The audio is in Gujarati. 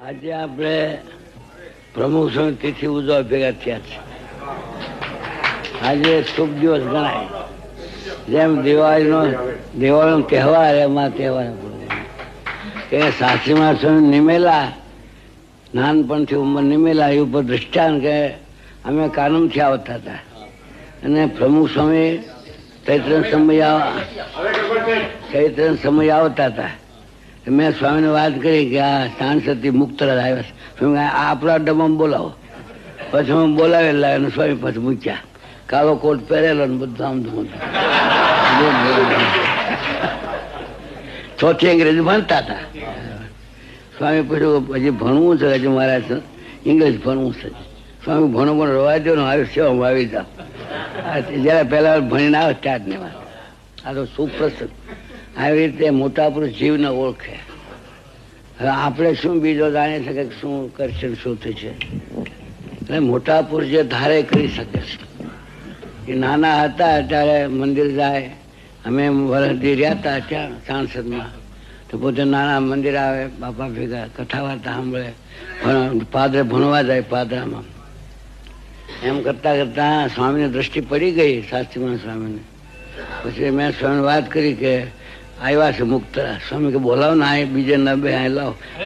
આજે આપણે પ્રમુખ સ્વામી તિથિ ઉજવવા ભેગા થયા છે. આજે શુભ દિવસ ગણાય. જેમ દિવાળીનો તહેવાર એમાં તહેવાર કે સાસરીમાં સ્વામી નિમેલા, નાનપણથી ઉંમર નિમેલા એ ઉપર દ્રષ્ટાંત કે અમે કાનમથી આવતા હતા અને પ્રમુખ સ્વામી ચૈત્ર સમય આવતા હતા. મેં સ્વામીને વાત કરી કે આ સાંસદથી મુક્તરાજ આવ્યા છે, આપણા ડબ્બામાં બોલાવો. પછી હું બોલાવેલા અને સ્વામી પછી મૂક્યા. કાળો કોટ પહેરેલો ને બધું આમ ચોથી અંગ્રેજી ભણતા હતા. સ્વામી પૂછ્યું હજી ભણવું છે? હજી મારે ઇંગ્લિશ ભણવું છે. સ્વામી ભણો પણ રવા દો ને આવી સેવામાં આવી જાઓ. જયારે પહેલા ભણીને આવે સ્ટાર્ટની વાત. આ તો સુપ્રસંગ. આવી રીતે મોટા પુરુષ જીવને ઓળખે. હવે આપણે શું બીજો જાણી શકે શું કરશે શું થશે? એટલે મોટા પુરુષ જે ધારે કરી શકે છે. એ નાના હતા ત્યારે મંદિર જાય. અમે વરસથી રહ્યા હતા ત્યાં સાંસદમાં, તો પોતે નાના મંદિર આવે, બાપા ભેગા કથા વાર્તા સાંભળે, પાદરે ભણવા જાય પાદરામાં. એમ કરતા કરતા સ્વામીની દ્રષ્ટિ પડી ગઈ શાસ્ત્રીમાં સ્વામીને. પછી મેં સ્વામીને વાત કરી કે આવ્યા છે મુક્તરા. સ્વામી કે બોલાવો ને, આ બીજે નબે આ લાવો.